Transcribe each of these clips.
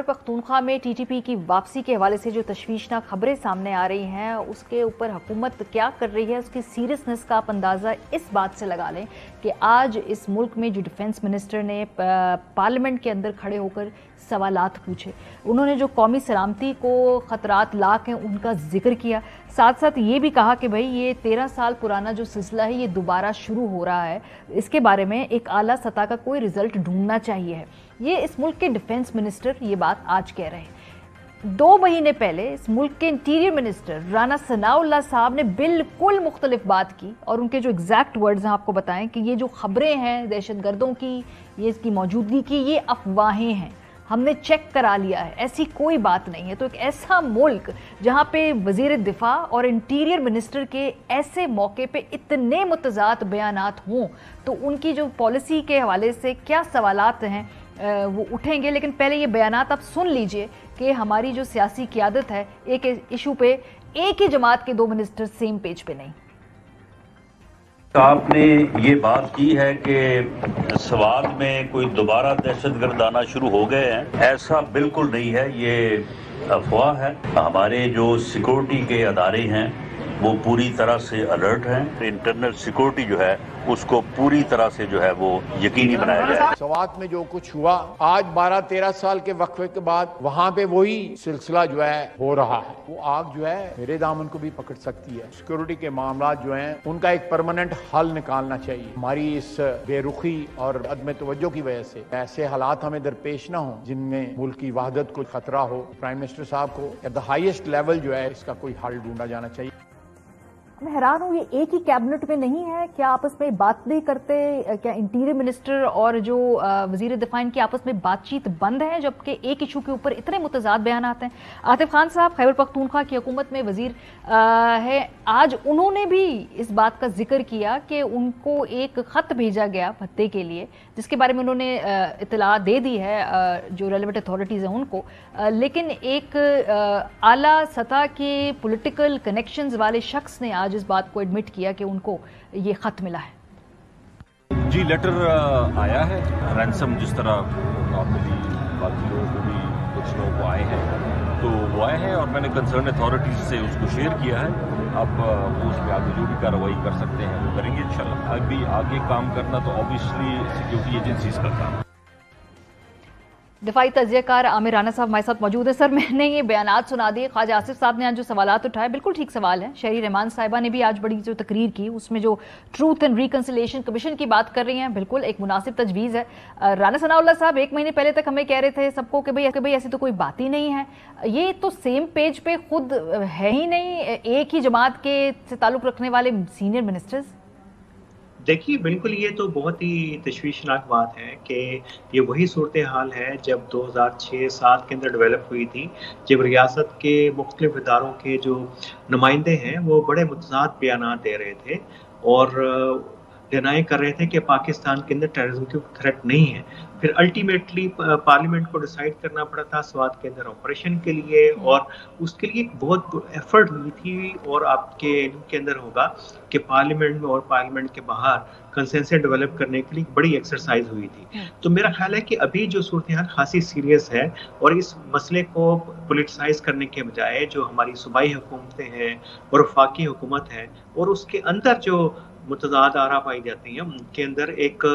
खैबर पख्तूनख्वा में टीटीपी की वापसी के हवाले से जो तशवीशनाक खबरें सामने आ रही हैं उसके ऊपर हुकूमत क्या कर रही है, उसकी सीरियसनेस का आप अंदाज़ा इस बात से लगा लें कि आज इस मुल्क में जो डिफेंस मिनिस्टर ने पार्लियामेंट के अंदर खड़े होकर सवालात पूछे, उन्होंने जो कौमी सलामती को ख़तरात लाक हैं उनका जिक्र किया, साथ साथ ये भी कहा कि भाई ये 13 साल पुराना जो सिलसिला है ये दोबारा शुरू हो रहा है, इसके बारे में एक आला सतह का कोई रिजल्ट ढूंढना चाहिए है। ये इस मुल्क के डिफेंस मिनिस्टर ये बात आज कह रहे हैं। 2 महीने पहले इस मुल्क के इंटीरियर मिनिस्टर राना सनाउल्लाह साहब ने बिल्कुल मुख्तलिफ बात की और उनके जो एग्जैक्ट वर्ड्स हैं आपको बताएं कि ये जो खबरें हैं दहशतगर्दों की, ये इसकी मौजूदगी की, ये अफवाहें हैं, हमने चेक करा लिया है, ऐसी कोई बात नहीं है। तो एक ऐसा मुल्क जहां पे वजीर दिफा और इंटीरियर मिनिस्टर के ऐसे मौके पे इतने मुतज़ाद बयानात हों तो उनकी जो पॉलिसी के हवाले से क्या सवालात हैं वो उठेंगे। लेकिन पहले ये बयानात आप सुन लीजिए कि हमारी जो सियासी क़यादत है एक इशू पे एक ही जमात के 2 मिनिस्टर सेम पेज पे नहीं। आपने ये बात की है कि सवाल में कोई दोबारा दहशतगर्द आना शुरू हो गए हैं, ऐसा बिल्कुल नहीं है, ये अफवाह है। हमारे जो सिक्योरिटी के अदारे हैं वो पूरी तरह से अलर्ट हैं। इंटरनल सिक्योरिटी जो है उसको पूरी तरह से जो है वो यकीनी बनाया जाए। सवात में जो कुछ हुआ आज 12-13 साल के वक्फे के बाद वहाँ पे वही सिलसिला जो है हो रहा है। वो आग जो है मेरे दामन को भी पकड़ सकती है। सिक्योरिटी के मामला जो हैं उनका एक परमानेंट हल निकालना चाहिए। हमारी इस बेरुखी और अदम तवज्जो की वजह से ऐसे हालात हमें दरपेश ना हो जिनमें मुल्क की वहदत को खतरा हो। प्राइम मिनिस्टर साहब को एट द हाईएस्ट लेवल जो है इसका कोई हल ढूंढा जाना चाहिए। मैं हैरान हूँ, ये एक ही कैबिनेट में नहीं है क्या? आपस में बात नहीं करते क्या? इंटीरियर मिनिस्टर और जो वजीर दिफा इनकी आपस में बातचीत बंद है जबकि एक इशू के ऊपर इतने मुतज़ाद बयान आते हैं। आतिफ खान साहब खैबर पख्तूनख्वा की हुकूमत में वजीर है, आज उन्होंने भी इस बात का जिक्र किया कि उनको एक ख़त भेजा गया भत्ते के लिए जिसके बारे में उन्होंने इतला दे दी है जो रेलेवेंट अथॉरिटीज़ हैं उनको, लेकिन एक आला सतह के पॉलिटिकल कनेक्शंस वाले शख्स ने आज इस बात को एडमिट किया कि उनको ये खत मिला है। जी, लेटर आया है। रैंसम जिस तरह नॉर्मली बाकी लोगों को भी कुछ लोगों को आए हैं तो वो आए हैं और मैंने कंसर्न अथॉरिटीज से उसको शेयर किया है। अब वो उस पर आगे जो भी कार्रवाई कर सकते हैं वो करेंगे इंशाल्लाह। अभी आगे काम करना तो ऑब्वियसली सिक्योरिटी एजेंसीज का काम है। दिफाई तजियाकार आमिर राना साहब हमारे साथ मौजूद है। सर, मैंने ये बयानात सुना दिए, ख्वाजा आसिफ साहब ने आज जो सवालात उठाए बिल्कुल ठीक सवाल है। शहरी रहमान साहिबा ने भी आज बड़ी जो तकरीर की उसमें जो ट्रूथ एंड रिकन्सिलिएशन कमीशन की बात कर रही हैं बिल्कुल एक मुनासिब तजवीज़ है। राना सनाउल्लाह साहब 1 महीने पहले तक हमें कह रहे थे सबको कि भाई ऐसी तो कोई बात ही नहीं है, ये तो सेम पेज पे खुद है ही नहीं एक ही जमात के से ताल्लुक़ रखने वाले सीनियर मिनिस्टर्स। देखिए, बिल्कुल ये तो बहुत ही तशवीशनाक बात है कि ये वही सूरत हाल है जब 2006-07 के अंदर डेवलप हुई थी, जब रियासत के मुख्तलिफ इदारों के जो नुमाइंदे हैं वो बड़े मुतज़ाद बयानात दे रहे थे और डिनाई कर रहे थे कि पाकिस्तान के अंदर टेररिज्म की थ्रेट नहीं है। फिर अल्टीमेटली पार्लियामेंट को डिसाइड करना पड़ा था स्वात के अंदर ऑपरेशन के लिए और उसके लिए बहुत एफर्ट हुई थी और आपके इनके अंदर होगा कि पार्लियामेंट में और पार्लियामेंट के बाहर कंसेंसस डेवलप करने के लिए बड़ी एक्सरसाइज हुई थी। तो मेरा ख्याल है कि अभी जो सूरत हाल खासी सीरियस है और इस मसले को पोलिटिसाइज करने के बजाय जो हमारी सूबाई हुकूमतें हैं और वफाकी हुकूमत है और उसके अंदर जो मुतज़ाद आरा पाई जाती हैं उनके अंदर एक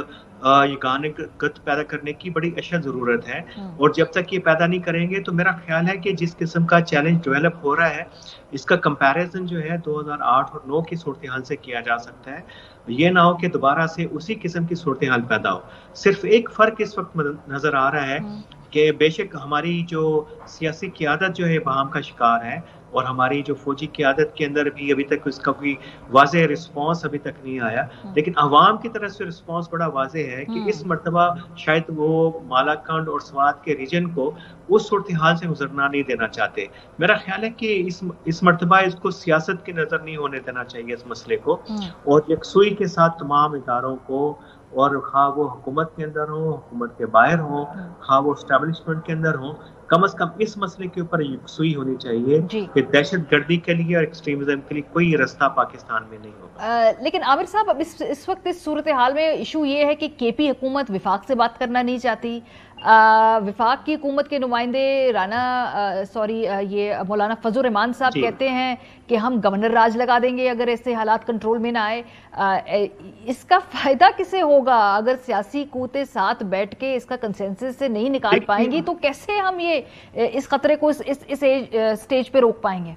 यगान गत पैदा करने की बड़ी अशद ज़रूरत है। और जब तक ये पैदा नहीं करेंगे तो मेरा ख्याल है कि जिस किस्म का चैलेंज डेवलप हो रहा है इसका कंपैरिजन जो है 2008 और 9 की सूरत हाल से किया जा सकता है। ये ना हो कि दोबारा से उसी किस्म की सूरत हाल पैदा हो। सिर्फ एक फ़र्क इस वक्त नज़र आ रहा है कि बेशक हमारी जो सियासी क़यादत जो है बहाम का शिकार है और हमारी जो फौजी क़यादत के अंदर भी अभी तक इसका कोई वाज़ेह रिस्पॉन्स अभी तक नहीं आया, लेकिन अवाम की तरफ से रिस्पॉन्स बड़ा वाज़ेह है कि इस मरतबा शायद वो मालाकंड और स्वात के रीजन को उस सूरत हाल से गुजरना नहीं देना चाहते। मेरा ख्याल है कि इस मरतबा इसको सियासत की नज़र नहीं होने देना चाहिए इस मसले को और यकसुई के साथ तमाम इदारों को और खा वो हुकूमत के अंदर हो, हुकूमत के बाहर हो, खा वो एस्टेब्लिशमेंट के अंदर हो, कम से कम इस मसले के ऊपर यकसुई होनी चाहिए जी। कि दहशत गर्दी के लिए और एक्सट्रीमिज्म के लिए कोई रास्ता पाकिस्तान में नहीं होगा। लेकिन आमिर साहब, अब इस वक्त इस सूरत हाल में इशू ये है कि केपी हुकूमत विफाक से बात करना नहीं चाहती। विफाक की हुकूमत के नुमाइंदे ये मौलाना फजल रहमान साहब कहते हैं कि हम गवर्नर राज लगा देंगे अगर ऐसे हालात कंट्रोल में ना आए। इसका फायदा किसे होगा? अगर सियासी क़ुव्वतें साथ बैठ के इसका कंसेंसस से नहीं निकाल पाएंगी तो कैसे हम ये इस खतरे को इस स्टेज पे रोक पाएंगे?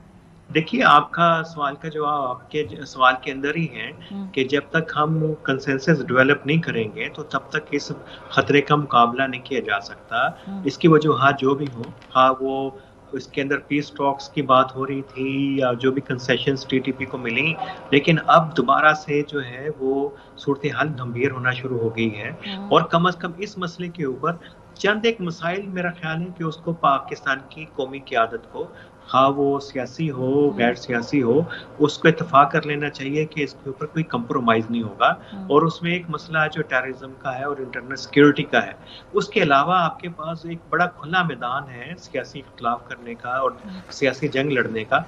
देखिए, आपका सवाल का जवाब आपके सवाल के अंदर ही है कि जब तक हम कंसेंसस डेवलप नहीं करेंगे तो तब तक इस खतरे का मुकाबला नहीं किया जा सकता। इसकी वजूहात जो भी हो, हाँ वो इसके अंदर पीस टॉक्स की बात हो रही थी या जो भी कंसेशंस टीटीपी को मिली, लेकिन अब दोबारा से जो है वो सूरत हाल गंभीर होना शुरू हो गई है। और कम से कम इस मसले के ऊपर चंद एक मसाइल मेरा ख्याल है कि उसको पाकिस्तान की कौमी क़यादत को, हाँ वो सियासी हो गैर सियासी हो, उसको इत्तेफाक कर लेना चाहिए कि इसके ऊपर कोई कंप्रोमाइज नहीं होगा। और उसमें एक मसला जो टेररिज्म का है और इंटरनल सिक्योरिटी का है, उसके अलावा आपके पास एक बड़ा खुला मैदान है सियासी इख्तिलाफ करने का और सियासी जंग लड़ने का।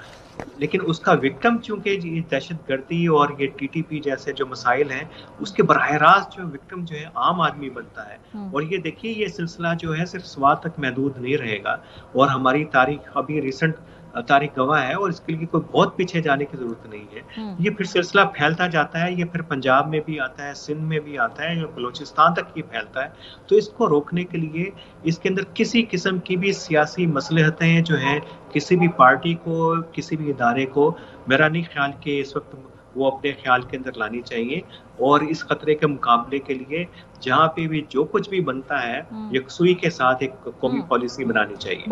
लेकिन उसका विक्टिम चूंकि ये दहशतगर्दी और ये टीटीपी जैसे जो मसाइल हैं, उसके बराह रास्त जो विक्टिम जो है आम आदमी बनता है। और ये देखिए, ये सिलसिला जो है सिर्फ स्वाद तक महदूद नहीं रहेगा और हमारी तारीख अभी रिसेंट तारीख गवाह है और इसके लिए कोई बहुत पीछे जाने की जरूरत नहीं है। ये फिर सिलसिला फैलता जाता है, ये फिर पंजाब में भी आता है, सिंध में भी आता है, बलूचिस्तान तक ये फैलता है। तो इसको रोकने के लिए इसके अंदर किसी किस्म की भी सियासी मसलहतें जो हैं किसी भी पार्टी को, किसी भी इदारे को, मेरा नहीं ख्याल कि इस वक्त वो अपने ख्याल के अंदर लानी चाहिए। और इस खतरे के मुकाबले के लिए जहाँ पे भी जो कुछ भी बनता है, यकसुई के साथ एक कौमी पॉलिसी बनानी चाहिए।